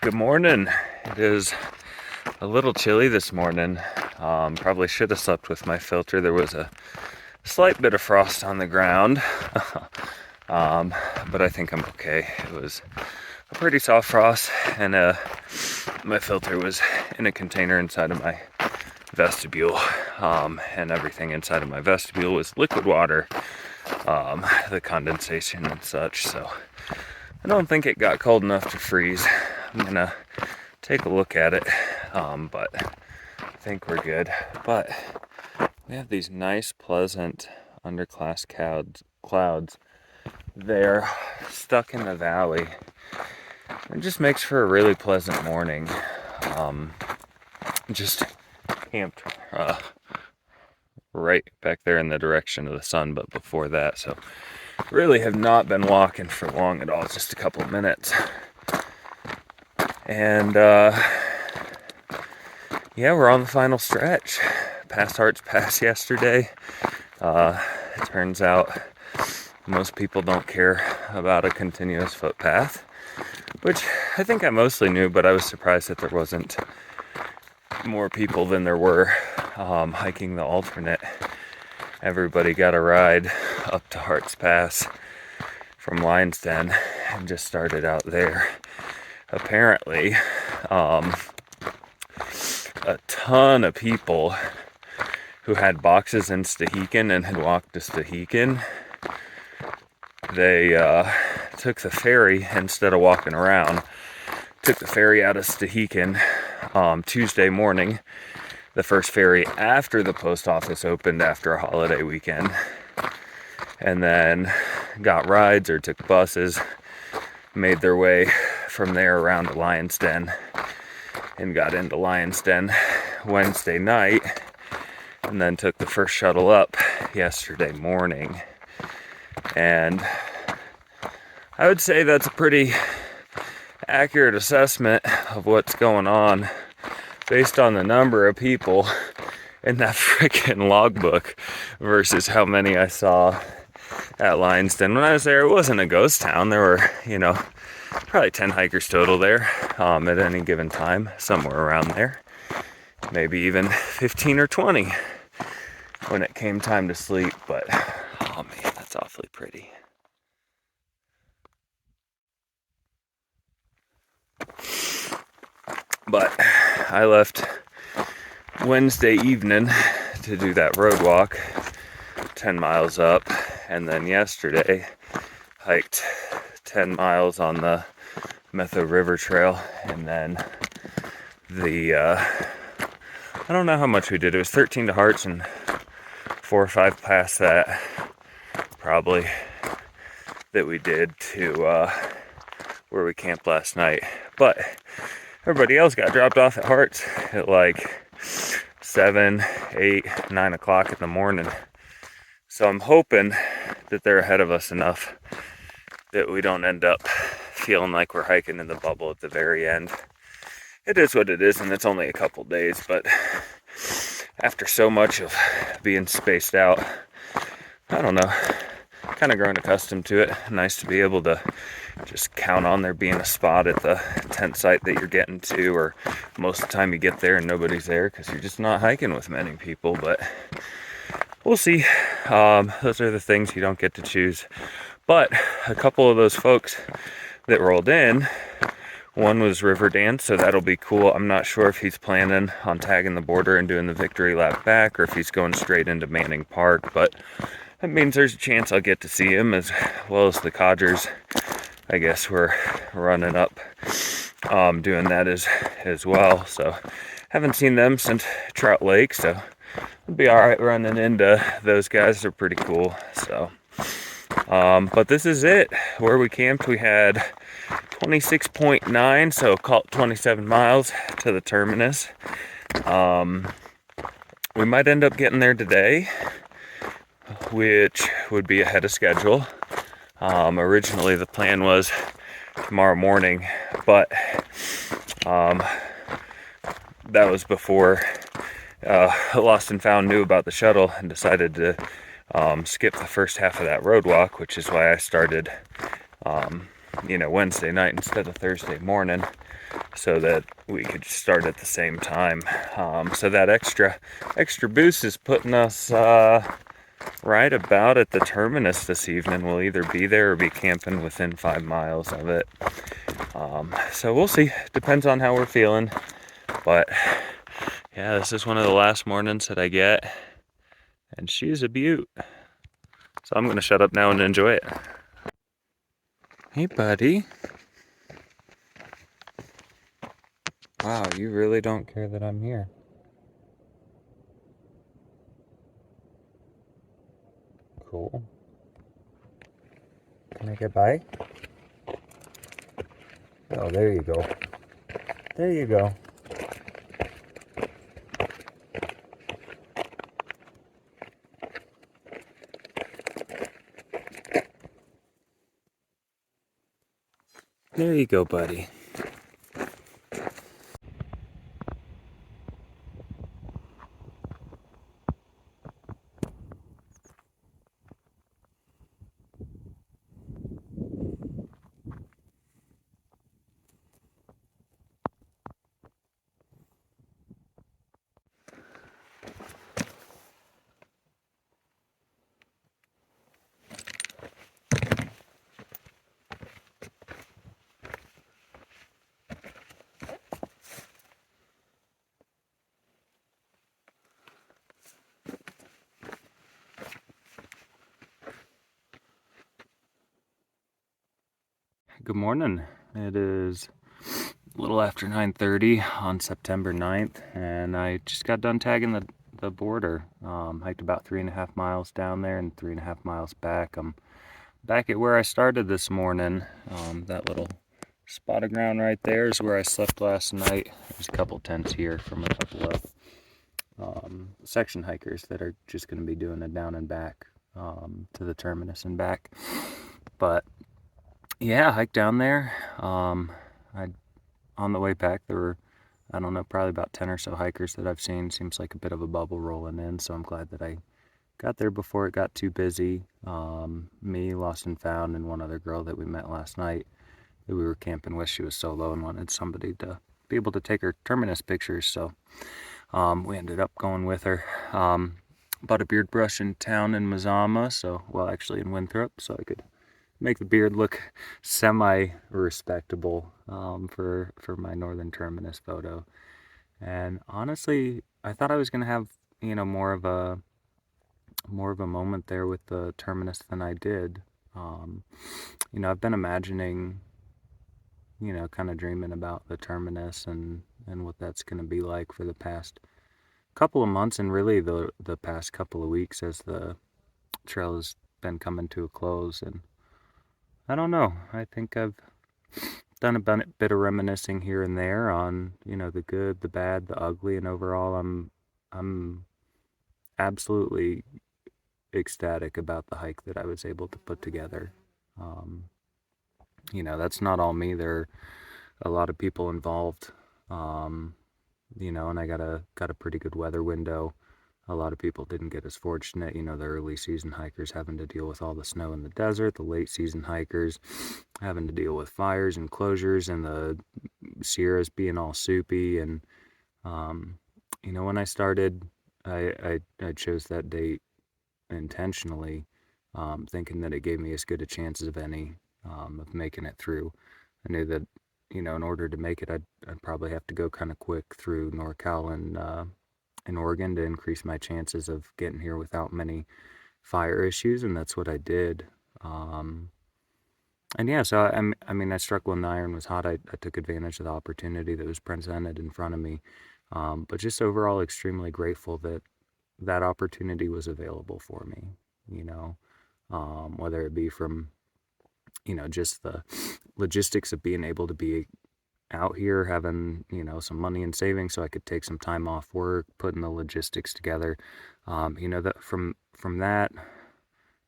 Good morning. It is a little chilly this morning. Probably should have slept with my filter. There was a slight bit of frost on the ground, but I think I'm okay. It was a pretty soft frost, and my filter was in a container inside of my vestibule, and everything inside of my vestibule was liquid water, the condensation and such. So I don't think it got cold enough to freeze. I'm gonna take a look at it, but I think we're good. But we have these nice, pleasant underclass clouds. They're stuck in the valley. It just makes for a really pleasant morning. Just camped right back there in the direction of the sun, but before that, so really have not been walking for long at all, just a couple of minutes. And yeah, we're on the final stretch. Past Hearts Pass yesterday. It turns out most people don't care about a continuous footpath, which I think I mostly knew, but I was surprised that there wasn't more people than there were hiking the alternate. Everybody got a ride up to Hearts Pass from Lion's Den and just started out there. Apparently, a ton of people who had boxes in Stehekin and had walked to Stehekin, they took the ferry instead of walking around. Took the ferry out of Stehekin Tuesday morning, the first ferry after the post office opened after a holiday weekend, and then got rides or took buses, made their way from there around to Lion's Den, and got into Lion's Den Wednesday night, and then took the first shuttle up yesterday morning. And I would say that's a pretty accurate assessment of what's going on based on the number of people in that freaking logbook versus how many I saw at Lion's Den. When I was there, it wasn't a ghost town. There were, probably 10 hikers total there at any given time, somewhere around there. Maybe even 15 or 20 when it came time to sleep. But, oh man, that's awfully pretty. But I left Wednesday evening to do that road walk, 10 miles up, and then yesterday hiked 10 miles on the Metho River Trail, and then I don't know how much we did. It was 13 to Hearts and 4 or 5 past that, probably, that we did to where we camped last night. But everybody else got dropped off at Hearts at like 7, 8, 9 o'clock in the morning. So I'm hoping that they're ahead of us enough that we don't end up feeling like we're hiking in the bubble at the very end. It is what it is, and it's only a couple days, but after so much of being spaced out, I don't know, kind of grown accustomed to it. Nice to be able to just count on there being a spot at the tent site that you're getting to, or most of the time you get there and nobody's there because you're just not hiking with many people. But we'll see. Those are the things you don't get to choose. But a couple of those folks that rolled in, one was River Dance, so that'll be cool. I'm not sure if he's planning on tagging the border and doing the victory lap back, or if he's going straight into Manning Park, but that means there's a chance I'll get to see him, as well as the Codgers. I guess we're running up, doing that as well. So haven't seen them since Trout Lake, so it'll be all right running into those guys. They're pretty cool. So, but this is it. Where we camped, we had 26.9, so call it 27 miles to the terminus. We might end up getting there today, which would be ahead of schedule. Originally the plan was tomorrow morning, but that was before Lost and Found knew about the shuttle and decided to skip the first half of that road walk, which is why I started Wednesday night instead of Thursday morning, so that we could start at the same time. So that extra boost is putting us right about at the terminus this evening. We'll either be there or be camping within 5 miles of it. So we'll see. Depends on how we're feeling. But yeah, this is one of the last mornings that I get, and she's a beaut. So I'm gonna shut up now and enjoy it. Hey, buddy. Wow, you really don't care that I'm here. Cool. Can I get by? Oh, there you go. There you go. There you go, buddy. Good morning. It is a little after 9:30 on September 9th, and I just got done tagging the border. Hiked about 3.5 miles down there and 3.5 miles back. I'm back at where I started this morning. That little spot of ground right there is where I slept last night. There's a couple tents here from a couple of section hikers that are just going to be doing a down and back to the terminus and back. But yeah, hiked down there. On the way back, there were, I don't know, probably about 10 or so hikers that I've seen. Seems like a bit of a bubble rolling in, so I'm glad that I got there before it got too busy. Me, Lost and Found, and one other girl that we met last night that we were camping with. She was solo and wanted somebody to be able to take her terminus pictures, so we ended up going with her. Bought a beard brush in town in Mazama, actually in Winthrop, so I could make the beard look semi-respectable for my northern terminus photo. And honestly, I thought I was gonna have more of a moment there with the terminus than I did. I've been imagining, kind of dreaming about the terminus and what that's gonna be like for the past couple of months, and really the past couple of weeks as the trail has been coming to a close. And I don't know. I think I've done a bit of reminiscing here and there on, the good, the bad, the ugly, and overall I'm absolutely ecstatic about the hike that I was able to put together. That's not all me. There are a lot of people involved. And I got a pretty good weather window. A lot of people didn't get as fortunate, the early season hikers having to deal with all the snow in the desert, the late season hikers having to deal with fires and closures, and the Sierras being all soupy. And when I started, I chose that date intentionally, thinking that it gave me as good a chance of any of making it through. I knew that, in order to make it, I'd probably have to go kind of quick through NorCal and in Oregon to increase my chances of getting here without many fire issues, and that's what I did. And yeah, so I struck when the iron was hot. I took advantage of the opportunity that was presented in front of me, but just overall extremely grateful that that opportunity was available for me. Whether it be from just the logistics of being able to be out here, having some money in savings so I could take some time off work, putting the logistics together. That from that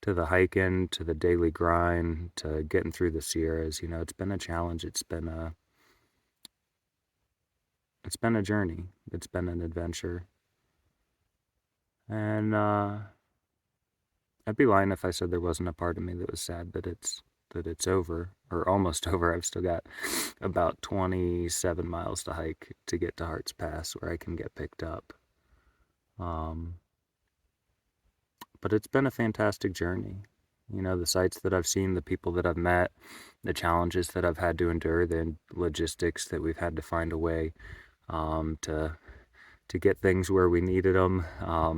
to the hiking to the daily grind to getting through the Sierras, it's been a challenge. It's been a journey. It's been an adventure. And I'd be lying if I said there wasn't a part of me that was sad that it's that it's over, or almost over. I've still got about 27 miles to hike to get to Hart's Pass where I can get picked up. Um, but it's been a fantastic journey. You know, the sights that I've seen, the people that I've met, the challenges that I've had to endure, the logistics that we've had to find a way to get things where we needed them,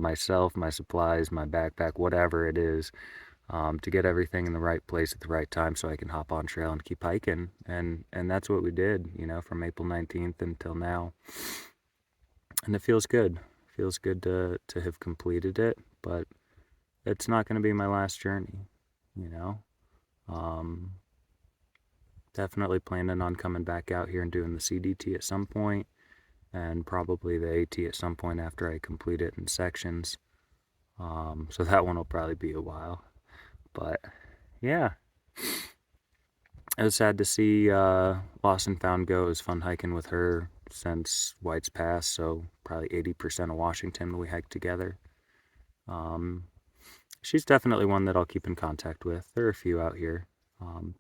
myself, my supplies, my backpack, whatever it is, to get everything in the right place at the right time so I can hop on trail and keep hiking. And that's what we did, you know, from April 19th until now. And it feels good. It feels good to have completed it, but it's not going to be my last journey, you know. Um, Definitely planning on coming back out here and doing the CDT at some point, and probably the AT at some point after I complete it in sections. So that one will probably be a while. But yeah, it was sad to see Lost and Found go. It was fun hiking with her since White's Pass, so probably 80% of Washington we hiked together. She's definitely one that I'll keep in contact with. There are a few out here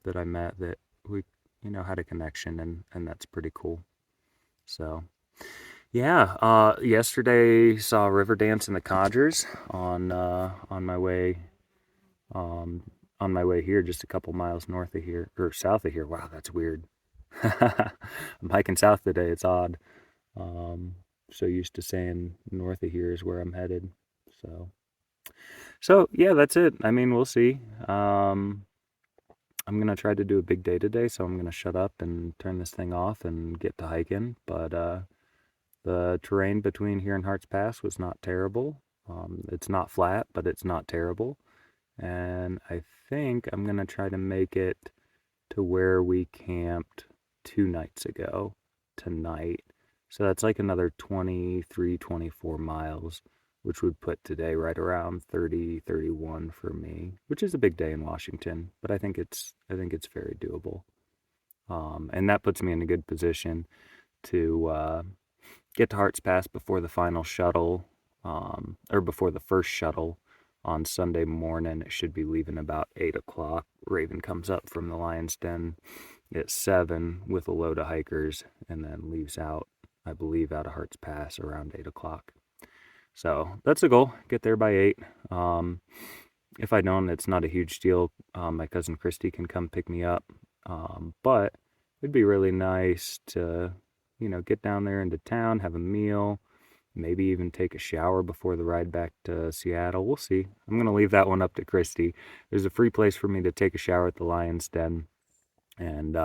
that I met that we, you know, had a connection, and that's pretty cool. So yeah, yesterday saw River Dance in the Codgers on my way um, on my way here, just a couple miles north of here or south of here. Wow, that's weird. I'm hiking south today. It's odd. Um, so used to saying north of here is where I'm headed. So yeah, that's it. I mean, we'll see. I'm gonna try to do a big day today, so I'm gonna shut up and turn this thing off and get to hiking. But the terrain between here and Hart's Pass was not terrible. It's not flat, but it's not terrible. And I think I'm gonna try to make it to where we camped 2 nights ago tonight. So that's like another 23, 24 miles, which would put today right around 30, 31 for me, which is a big day in Washington, but I think it's very doable. And that puts me in a good position to get to Hart's Pass before the final shuttle, or before the first shuttle on Sunday morning. It should be leaving about 8 o'clock. Raven comes up from the Lion's Den at 7 with a load of hikers and then leaves out, I believe, out of Hart's Pass around 8 o'clock. So that's the goal, get there by 8. If I don't, it's not a huge deal. My cousin Christy can come pick me up. But it'd be really nice to, you know, get down there into town, have a meal, maybe even take a shower before the ride back to Seattle. We'll see. I'm going to leave that one up to Christy. There's a free place for me to take a shower at the Lion's Den, and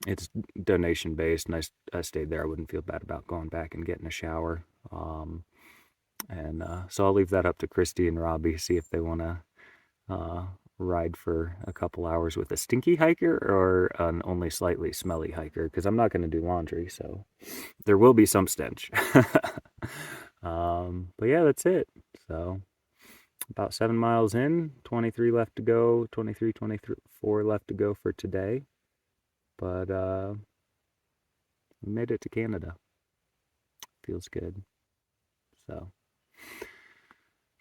it's donation based, and I stayed there. I wouldn't feel bad about going back and getting a shower. And so I'll leave that up to Christy and Robbie, see if they want to ride for a couple hours with a stinky hiker or an only slightly smelly hiker, because I'm not going to do laundry, so there will be some stench. But yeah, that's it. So about 7 miles in, 23 left to go, 23, 24 left to go for today. But we made it to Canada. Feels good.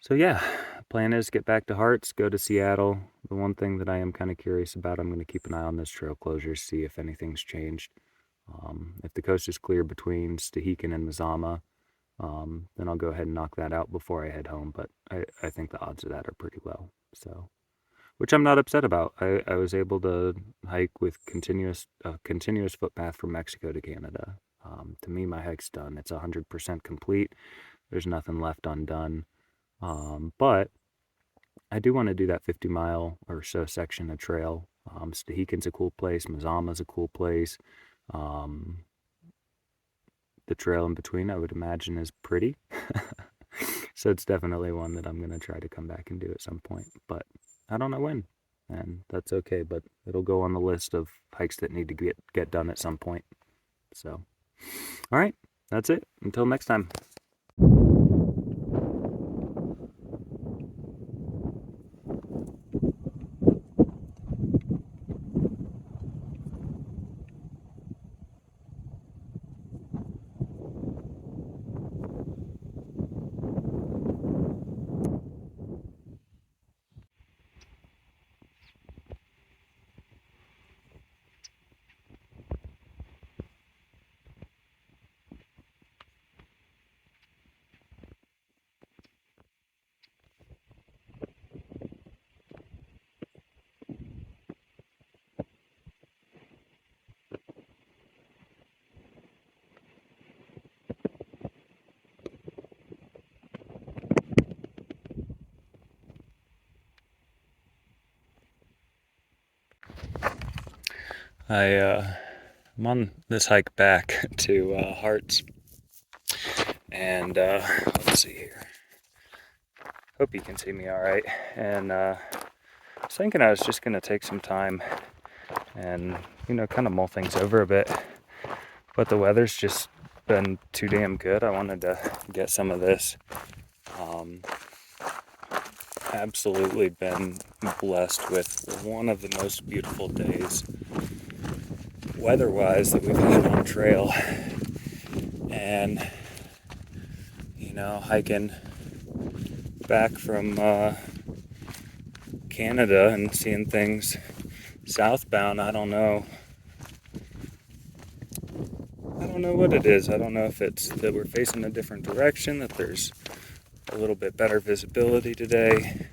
So yeah, plan is get back to Hearts, go to Seattle. The one thing that I am kind of curious about, I'm going to keep an eye on this trail closure, see if anything's changed. If the coast is clear between Stehekin and Mazama, then I'll go ahead and knock that out before I head home. But I think the odds of that are pretty low. So, which I'm not upset about. I was able to hike with continuous footpath from Mexico to Canada. To me, my hike's done. It's 100% complete. There's nothing left undone. But I do want to do that 50-mile or so section of trail. Stehekin's a cool place. Mazama's a cool place. The trail in between, I would imagine, is pretty. So it's definitely one that I'm going to try to come back and do at some point. But I don't know when. And that's okay. But it'll go on the list of hikes that need to get done at some point. So, all right. That's it. Until next time. I'm on this hike back to Hearts, and let's see here. Hope you can see me all right. And I was thinking I was just gonna take some time and kind of mull things over a bit, but the weather's just been too damn good. I wanted to get some of this. Absolutely been blessed with one of the most beautiful days weather-wise that we've had on trail, and hiking back from Canada and seeing things southbound. I don't know what it is. I don't know if it's that we're facing a different direction, that there's a little bit better visibility today,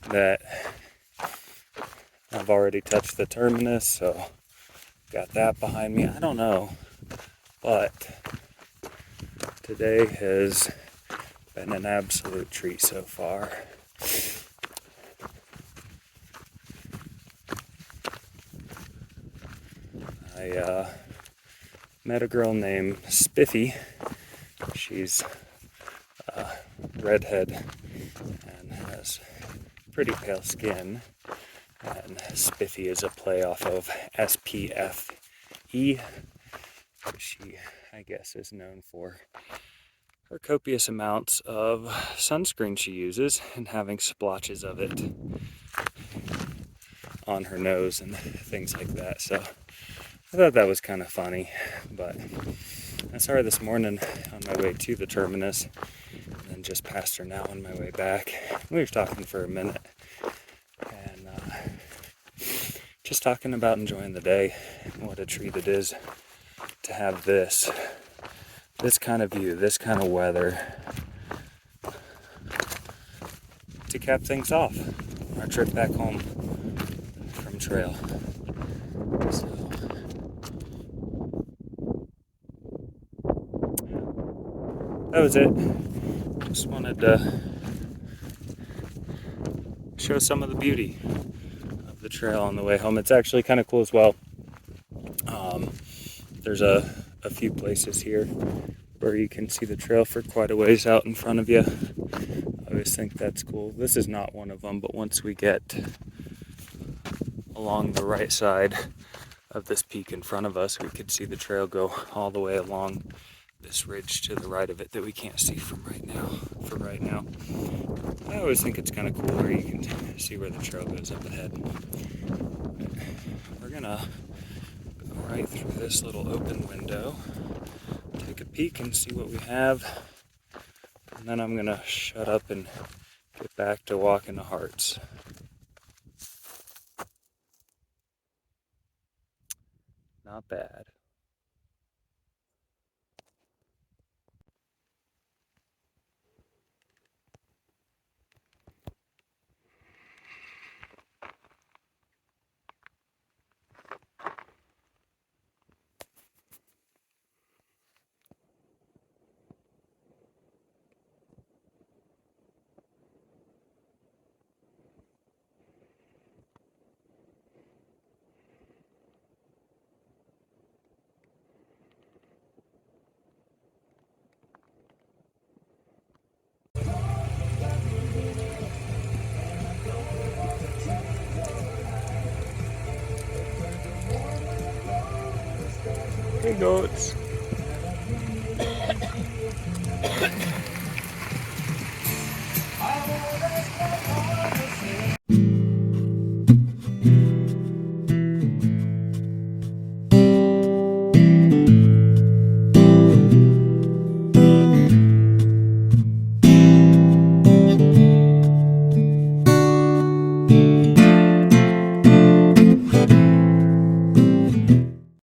that I've already touched the terminus, so got that behind me. I don't know, but today has been an absolute treat so far. I met a girl named Spiffy. She's a redhead and has pretty pale skin. And Spiffy is a play off of SPFE, which she, I guess, is known for her copious amounts of sunscreen she uses and having splotches of it on her nose and things like that. So I thought that was kind of funny, but I saw her this morning on my way to the terminus and then just passed her now on my way back. We were talking for a minute and just talking about enjoying the day and what a treat it is to have this kind of view, this kind of weather to cap things off on our trip back home from trail. So that was it. Just wanted to show some of the beauty of the trail on the way home. It's actually kind of cool as well. There's a few places here where you can see the trail for quite a ways out in front of you. I always think that's cool. This is not one of them, but once we get along the right side of this peak in front of us, we could see the trail go all the way along this ridge to the right of it that we can't see from right now. I always think it's kind of cool where you can see where the trail goes up ahead. We're gonna go right through this little open window, take a peek and see what we have, and then I'm gonna shut up and get back to walking to Hearts. Not bad. Hey goats.